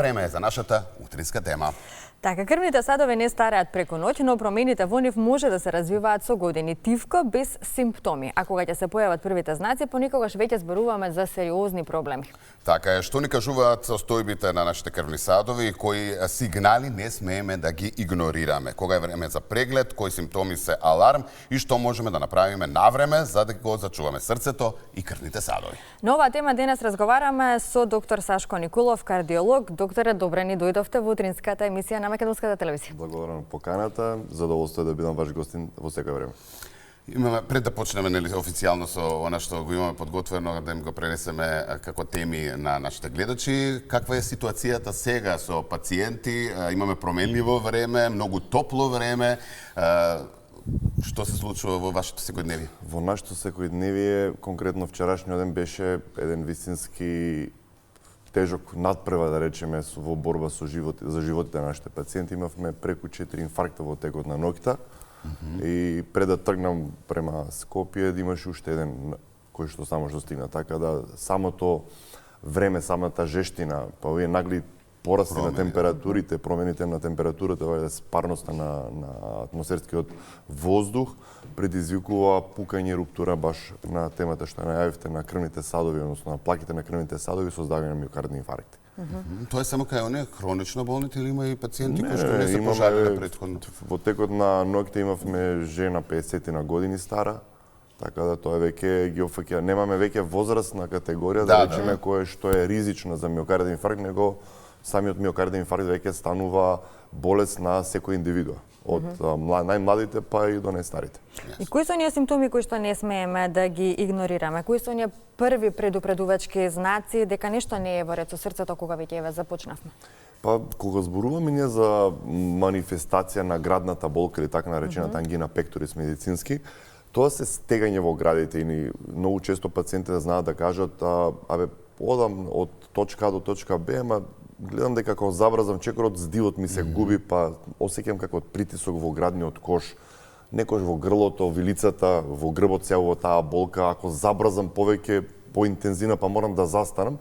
Време е за нашата утринска тема. Така, крвните садови не стареат преку ноќ, но промените во нив може да се развиваат со години. Тивка без симптоми. А кога ќе се појават првите знаци, понекогаш веќе зборуваме за сериозни проблеми. Така е, што ни кажуваат состојбите на нашите крвни садови и кои сигнали не смееме да ги игнорираме. Кога е време за преглед, кои симптоми се аларм и што можеме да направиме навреме за да го зачуваме срцето и крвните садови. На оваа тема денес разговараме со доктор Сашко Николов, кардиолог. Докторе, добре ни дојдовте во утринската емисија на Македонската телевизија. Благодарам поканата, задоволство е да бидам ваш гостин во секој време. Имаме пред да почнеме официјално со она што го имаме подготвено да им го пренесеме како теми на нашите гледачи. Каква е ситуацијата сега со пациенти? Имаме променливо време, многу топло време. Што се случува во вашето секојдневие? Во нашето секојдневие, конкретно вчерашниот ден беше еден вистински тежок надпревар, да речеме, во борба за животите на нашите пациенти. Имавме преку 4 инфаркта во текот на ноќта. И пред да тргнам према Скопје, имаше уште еден кој што само што стигна. Така да самото време, самата жештина, па овие нагли порасти на температурите, промените на температурата, спарноста на атмосферскиот воздух предизвикува пукање руптура баш на темата што најавивте на крвните садови, односно на плаките на крвните садови со создавање на миокардни инфаркти. Тоа е само кај оние хронично болните или има и пациенти кои што не се пожалиле претходно? Во текот на ноќта имавме жена 50 на години стара, така да тоа веќе ги опфаќа. Немаме веќе возрастна категорија, да речеме, која што е ризична за миокарден инфаркт, него самиот миокарден инфаркт веќе станува болест на секој индивидуа, од најмладите па и до најстарите. И кои се оние симптоми кои што не смееме да ги игнорираме? Кои се оние први предупредувачки знаци дека нешто не е во ред со срцето кога веќе еве започнавме? Па кога зборуваме ние за манифестација на градната болка или така наречената ангина пекторис медицински, тоа се стегање во градите и многу често пациентите знаат да кажат одам од точка А до точка Б, ама гледам дека кога забразам чекорот, здивот ми се губи, па осеќам како притисок во градниот кош, некош во грлото, вилицата, во грбот се јавува таа болка, ако забразам повеќе, поинтензивно, па морам да застанам.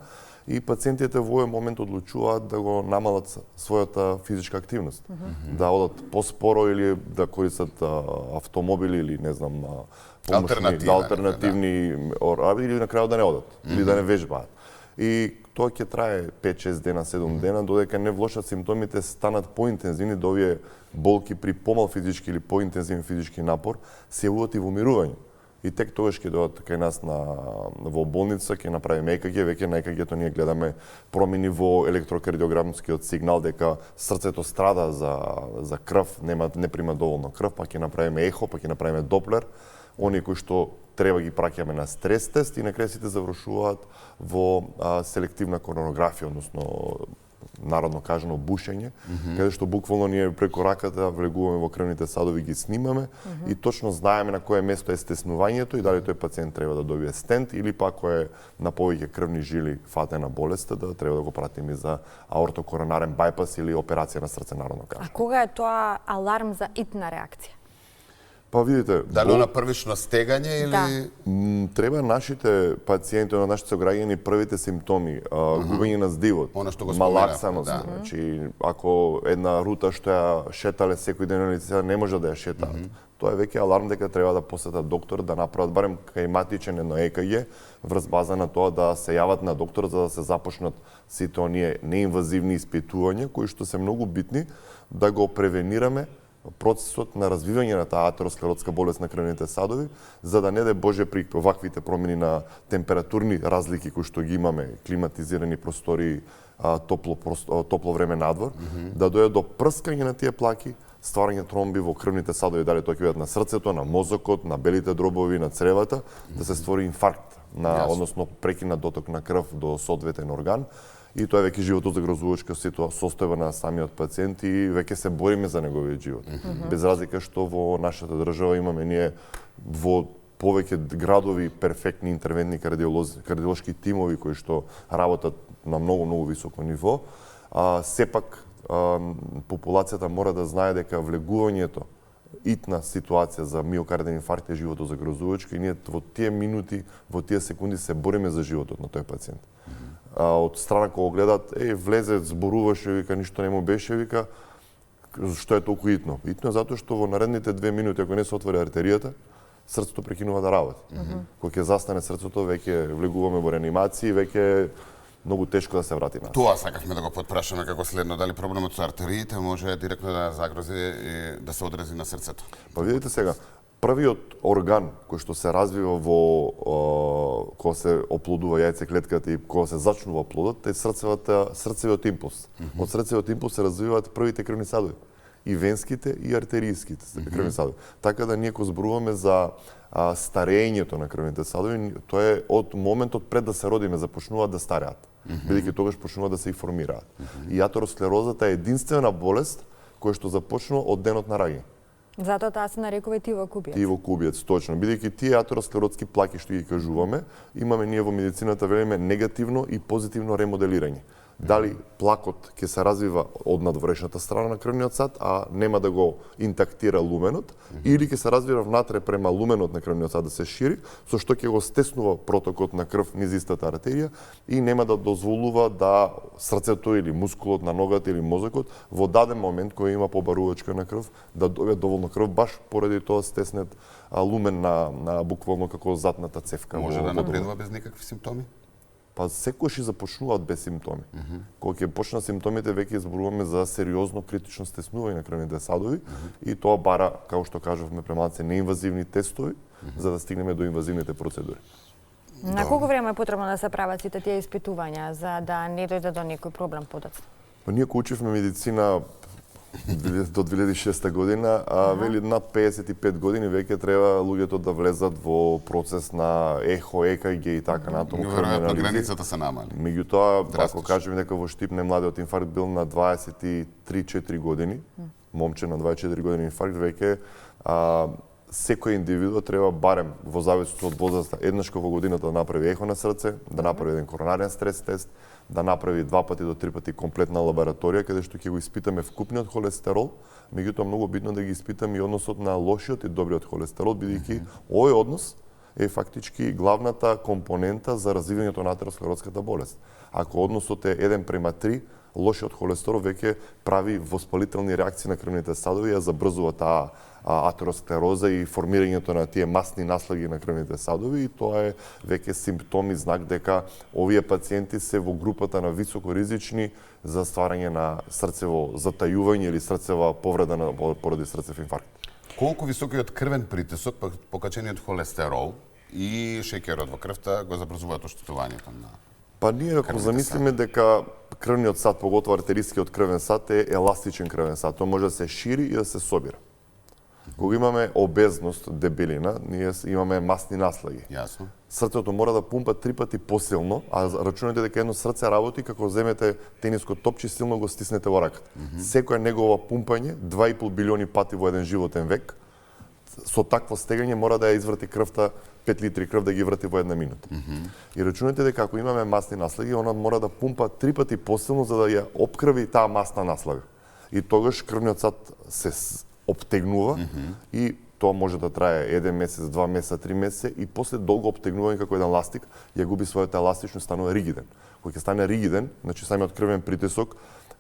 И пациентите во овој момент одлучуваат да го намалат својата физичка активност. Да одат поспоро или да користат автомобили или не знам, алтернативни или на крајот да не одат, или да не вежбаат. И тоа ќе трае 5-6 дена, 7 дена, додека не влошат симптомите, станат поинтензивни, до овие болки при помал физички или поинтензивен физички напор се јавуваат и во умирување. И тек тогаш ќе дојдат кај нас во болница, ќе направиме ЕКГ, веќе на ЕКГ-то ние гледаме промени во електрокардиограмскиот сигнал дека срцето страда за крв, не прима доволно крв, па ќе направиме ехо, па ќе направиме доплер, оние кои што треба ги праќаме на стрес тест и на крај сите завршуваат во селективна коронографија, односно народно кажано бушење, каде што буквално ние преку раката влегуваме во крвните садови, ги снимаме и точно знаеме на кое место е стеснувањето и дали тој пациент треба да добие стент или пак кој е на повеќе крвни жили фатена болест, да треба да го пратиме за аортокоронарен бајпас или операција на срце, народно кажано. А кога е тоа аларм за итна реакција? Па видите, дали на првично стегање или треба нашите пациенти, на нашите сограѓани првите симптоми, губење на здивот, малаксаност, значи ако една рута што ја шетале секој ден или сега не може да ја шетаат, тоа е веќе аларм дека треба да посетат доктор, да направат барем каиматичен едно ЕКГ врз база на тоа да се јават на доктор за да се започнат сите оние неинвазивни испитувања кои што се многу битни да го превенираме процесот на развивање на таа атеросклеротска болест на крвните садови, за да не дај Боже при ваквите промени на температурни разлики кои што ги имаме, климатизирани простори, топло време надвор, да дојде до прскање на тие плаки, стварање тромби во крвните садови, дали тоа ќе бидат на срцето, на мозокот, на белите дробови, на цревата, да се створи инфаркт, односно прекинат доток на крв до соодветен орган. И тоа е веќе животозагрозувачка состојба на самиот пациент и веќе се бориме за неговиот живот. Без разлика што во нашата држава имаме ние во повеќе градови перфектни интервентни кардиолошки тимови кои што работат на многу високо ниво. Сепак популацијата мора да знае дека влегувањето итна ситуација за миокарден инфаркт е животозагрозувачка и ние во тие минути, во тие секунди се бориме за животот на тој пациент. од страна кога гледат, влезе, зборуваше, вика, ништо не му беше, вика, што е толку итно? Итно е затоа што во наредните 2 минути, ако не се отвори артеријата, срцето прекинува да работи. Кога ќе застане срцето, веќе влегуваме во реанимација и веќе е многу тешко да се врати назад. Тоа сакавме да го потпрашаме како следно, дали проблемот со артериите може директно да загрози и да се одрази на срцето. Па видите сега, првиот орган кој што се развива кога се оплодува јајцеклетката и кога се зачнува плодот, е срцевиот импулс. Од срцевиот импулс се развиваат првите крвни садови. И венските и артеријските крвни садови. Така да ние кога зборуваме за старењето на крвните садови, тоа е од моментот пред да се родиме започнуваат да стареат. Бидејќи тогаш почнуваат да се и формираат. И атеросклерозата е единствена болест која што започнува од денот на раѓање. Затоа таа се нарекува тивокубиец. Тивокубиец, точно. Бидејќи тие атеросклеротски плаки што ги кажуваме, имаме ние во медицината велиме негативно и позитивно ремоделирање. Дали плакот ќе се развива од надворешната страна на крвниот сад, а нема да го интактира луменот, или ќе се развива внатре према луменот на крвниот сад да се шири, со што ќе го стеснува протокот на крв низ истата артерија и нема да дозволува да срцето или мускулот на ногата или мозокот во даден момент кој има побарувачка на крв да добие доволно крв баш поради тоа стеснет лумен на буквално како задната цевка. Може да напредува без никакви симптоми? Па секојаш и започнуваат без симптоми. Кога ќе почнат симптомите, веќе зборуваме за сериозно критично стеснување на крвните садови и тоа бара, како што кажавме премалце, неинвазивни тестови за да стигнеме до инвазивните процедури. На колку време е потребно да се прават сите тие испитувања за да не дојде до некој проблем подоцна? Па ние кога учевме медицина до 2006 година, вели над 55 години веќе треба луѓето да влезат во процес на ехо, ЕКГ и така натаму. Веројатно границата се намали. Меѓутоа, ако кажеме дека во Штип најмладиот инфаркт бил на 23-4 години, момче на 24 години инфаркт, веќе секој индивидуа треба барем во зависност од возраста еднаш во годината да направи ехо на срце, да направи еден коронарен стрес тест, да направи 2 пати до 3 пати комплетна лабораторија каде што ќе го испитаме вкупниот холестерол, меѓутоа многу битно да ги испитаме и односот на лошиот и добриот холестерол, бидејќи овој однос е фактички главната компонента за развивањето на атеросклеротската болест. Ако односот е 1:3, лошиот холестерол веќе прави воспалителни реакции на крвните садови, ја забрзува таа атеросклероза и формирањето на тие масни наслаги на крвните садови и тоа е веќе симптоми, знак дека овие пациенти се во групата на високоризични за стварање на срцево затајување или срцева повреда поради срцев инфаркт. Колку високиот крвен притисок, покачениот холестерол и шеќерот во крвта го забрзуваат оштетувањето на... Па ние ако замислиме дека крвниот сад, поготово артерискиот крвен сад е еластичен крвен сад, тоа може да се шири и да се собира. Кога имаме обезност, дебелина, ние имаме масни наслаги. Јасно. Срцето мора да пумпа 3 пати посилно, а рачунете дека едно срце работи како земете тениско топче и силно го стиснете во раката. Секоја негова пумпање 2,5 билиони пати во еден животен век, со такво стегање мора да ја изврати крвта 5 литри крв да ги врати во една минута. И рачунете дека ако имаме масни наслаги, она мора да пумпа 3 пати посилно за да ја опкрви таа масна наслага. И тогаш крвниот сад се обтегнува и тоа може да трае 1 месец, 2 месеца, 3 месеца и после долго обтегнување како еден ластик ја губи својата еластичност, станува ригиден. Кога ќе стане ригиден, значи самиот крвен притисок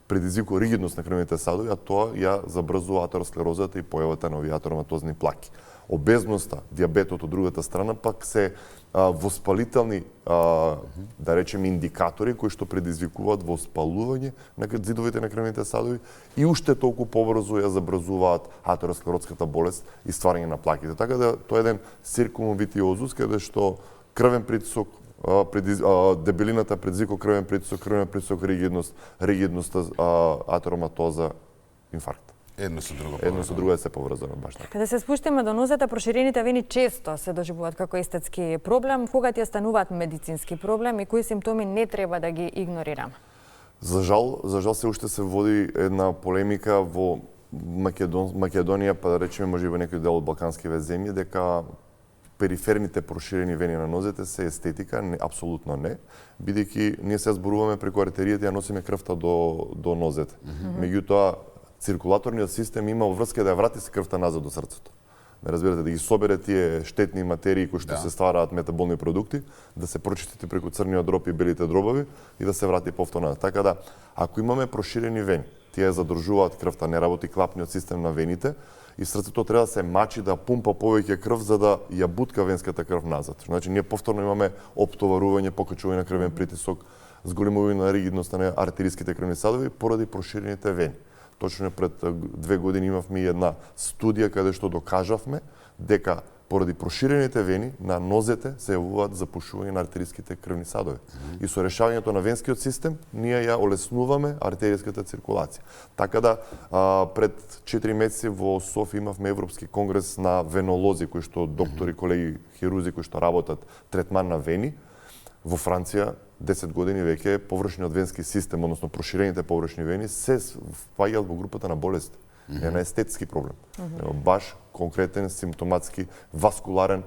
предизвикува ригидност на крвните садови, а тоа ја забрзува атеросклерозата и појавата на овие атероматозни плаки. Обезноста, дијабетот од другата страна пак се воспалителни, да речеме, индикатори кои што предизвикуваат воспалување на зидовите на крвните садови и уште толку побрзо ја забрзуваат атеросклеротската болест и стварање на плаките. Така да тоа е еден циркулум витиозус каде што крвен притисок дебелината предизвикува крвен притисок, ригидност, атероматоза, инфаркт. Едно со друго е се поврзано баш така. Каде се спуштиме до нозете, проширените вени често се доживуваат како естетски проблем, кога тие стануваат медицински проблем и кои симптоми не треба да ги игнорираме? За жал се уште се води една полемика во Македонија, па да речеме може и во некој дел од балканскиве земји, дека периферните проширени вени на нозете се естетика, не, апсолутно не, бидејќи ние се зборуваме преку артеријата, ја носиме крвта до нозете. Меѓутоа, циркулаторниот систем има врска да ја врати се крвта назад до срцето. ме разбирате, да ги собере тие штетни материи кои што се ствараат метаболни продукти, да се прочистите преку црниот дроб и белите дробови и да се врати повторно. Така да, ако имаме проширени вени, тие задржуваат крвта, не работи клапниот систем на вените, и срцето треба да се мачи да пумпа повеќе крв за да ја бутка венската крв назад. Значи ние повторно имаме оптоварување, покачување на крвен притисок, зголемување на ригидноста на артериските крвни садови поради проширените вени. Точно пред 2 години имавме една студија каде што докажавме дека поради проширените вени на нозете се јавуваат запушување на артериските крвни садови. И со решавањето на венскиот систем ние ја олеснуваме артериската циркулација. Така да пред 4 месеци во Софија имавме Европски конгрес на венолози кои што доктори, колеги хирузи кои што работат третман на вени. Во Франција 10 години веќе површниот венски систем, односно проширените површни вени се впаѓаат во групата на болести. Не на естетски проблем. Баш конкретен симптоматски васкуларен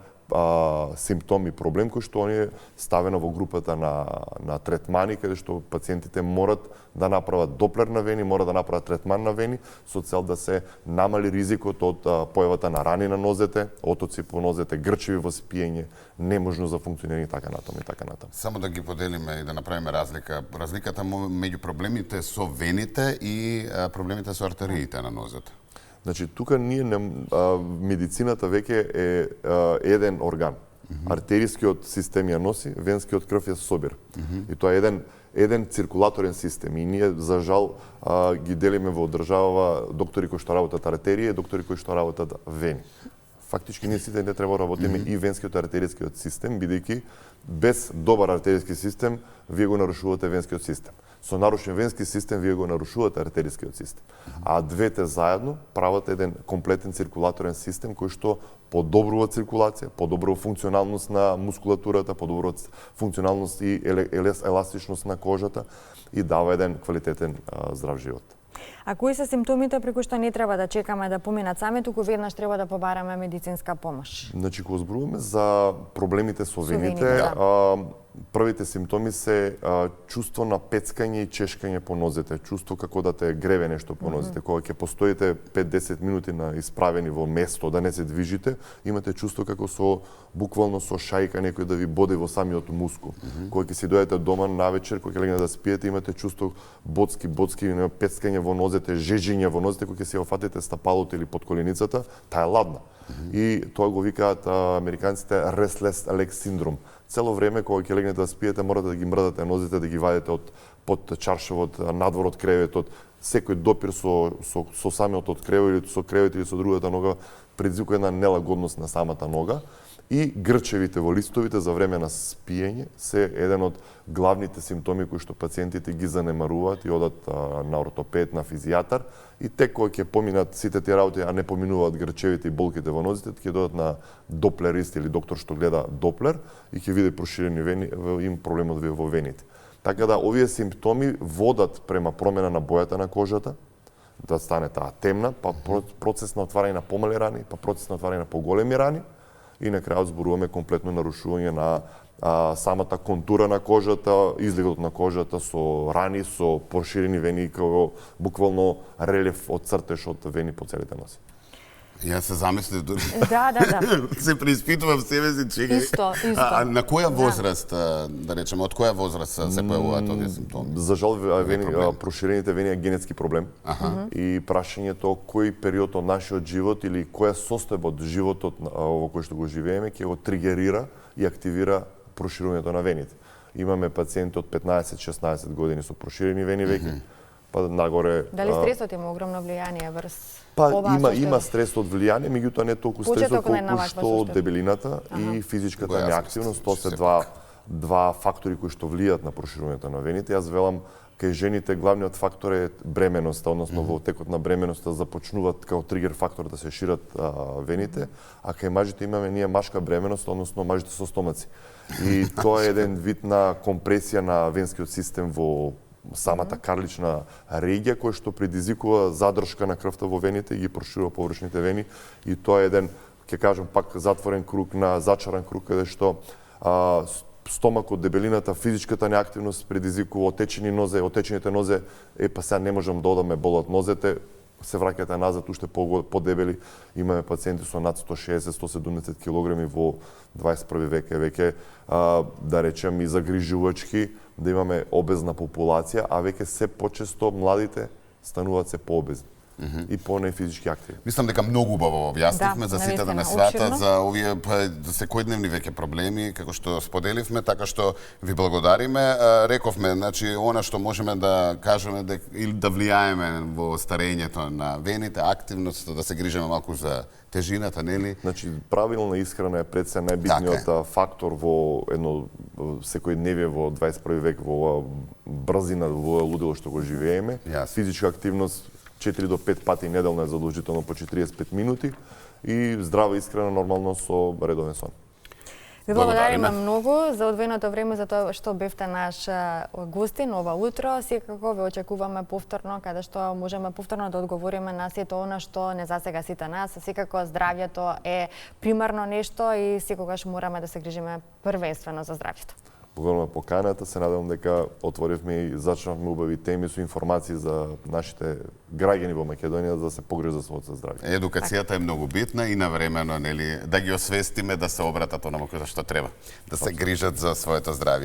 симптом и проблем кој што е ставено во групата на третмани, каде што пациентите морат да направат доплер на вени, морат да направат третман на вени со цел да се намали ризикот од појавата на рани на нозете, отоци по нозете, грчеви во спиење, неможност за функционирање и така натаму. Само да ги поделиме и да направиме разлика. Разликата меѓу проблемите со вените и проблемите со артериите на нозете. Значи, тука ние медицината веќе е еден орган. Артерискиот систем ја носи, венскиот крв ја собира. И тоа е еден циркулаторен систем. И ние, за жал, ги делиме во држава доктори кои што работат артерија и доктори кои што работат вени. Фактички ние сите не треба да работиме и венскиот артерискиот систем, бидејќи без добар артериски систем вие го нарушувате венскиот систем. Со нарушен венски систем вие го нарушувате артерискиот систем. А двете заедно прават еден комплетен циркулаторен систем кој што подобрува циркулација, подобрува функционалност на мускулатурата, подобрува функционалност и еластичност на кожата и дава еден квалитетен здрав живот. А кои се симптомите преку што не треба да чекаме да поминат сами, туку веднаш треба да побараме медицинска помош? Значи, кога зборуваме за проблемите со вените, првите симптоми се чувство на пецкање и чешкање по нозете, чувство како да те греве нешто по нозете. Кога ќе постоите 5-10 минути на исправени во место, да не се движите, имате чувство како буквално со шајка некој да ви боди во самиот мускул. Кога ќе си дојдете дома навечер, кога ќе легнете да спиете, имате чувство боцки, пецкање во нозете, жежење во нозете, кога ќе си офатите стапалото или подколеницата, таа е ладна. И тоа го викаат американците restless leg syndrome. Цело време кога ќе легнете да спиете, морате да ги мрдате нозите, да ги вадите под чаршавот, надвор од креветот. Секој допир со самиот од кревет или со кревет или со другата нога предизвикува една нелагодност на самата нога. И грчевите во листовите за време на спиење се еден од главните симптоми кои што пациентите ги занемаруваат и одат на ортопед, на физијатар, и тек кога ќе поминат сите тие работи, а не поминуваат грчевите и болките во нозите, ќе додат на доплерист или доктор што гледа доплер и ќе види проширени вени, им проблемот во вените. Така да овие симптоми водат према промена на бојата на кожата, да стане таа темна, па процес на отварање на помали рани, па процес на отварање на поголеми рани, и на крајот зборуваме комплетно нарушување на самата контура на кожата, изгледот на кожата со рани, со проширени вени, како буквално релеф од цртеж од вени по целите носи. Јас се замислив дури. Да. Се преиспитував себе си, чекај. Исто. На која возраст, да речеме, од која возраст се појавуваат овие симптоми? За жал, проширените вени е генетски проблем. И прашањето кој период од нашиот живот или која состојба од животот во кој што го живееме ќе го тригерира и активира проширувањето на вените. Имаме пациенти од 15-16 години со проширени вени веќе. Па нагоре. Дали стресот има огромно влијание врз има стрес од влијание, меѓутоа не толку стресот колку што дебелината и физичката неактивност. Тоа се два фактори кои што влијаат на проширувањето на вените. Јас велам кај жените главниот фактор е бременоста, односно во текот на бременоста започнуваат како тригер фактор да се шират вените, а кај мажите имаме ние машка бременост, односно мажите со стомаци. И тоа е еден вид на компресија на венскиот систем во самата карлична регија која што предизвикува задршка на крвта во вените и ги проширува површните вени, и тоа е еден, ќе кажам пак, затворен круг на зачаран круг каде што стомакот, дебелината, физичката неактивност предизвикува отечени нозе, отечените нозе, па сега не можам да одам, ме болат нозете, се враќате назад уште подебели. Имаме пациенти со над 160-170 килограми во 21 век е веќе, да речем, и загрижувачки да имаме обезна популација, а веќе се почесто младите стануваат се пообезни и по-нефизички активни. Мислам дека многу убаво објаснивме за сите да ме сватат за овие секојдневни веќе проблеми како што споделивме, така што ви благодариме. Рековме, значи она што можеме да кажеме или да влијаеме во старењето на вените, активност, да се грижиме малку за тежината, нели? Значи правилна исхрана е пред се најбитниот фактор во едно секојдневие во 21 век, во брзина, во лудило што го живееме. Физичка активност 4 до 5 пати неделно е задолжително по 45 минути и здрава исхрана нормално со редовен сон. Ви благодариме многу за одвоеното време, за тоа што бевте наш гостин ова утро. Секако ве очекуваме повторно, каде што можеме повторно да одговориме на сето она што не засега сите нас. Секако здравјето е примарно нешто и секогаш мораме да се грижиме првенствено за здравјето. Благодарам поканата, се надевам дека отворивме и зачнавме убави теми со информации за нашите граѓани во Македонија да се погрижат за своето здравје. Едукацијата е многу битна и навремено, нели, да ги освестиме да се обратат онаму кој што треба, да се грижат за своето здравје.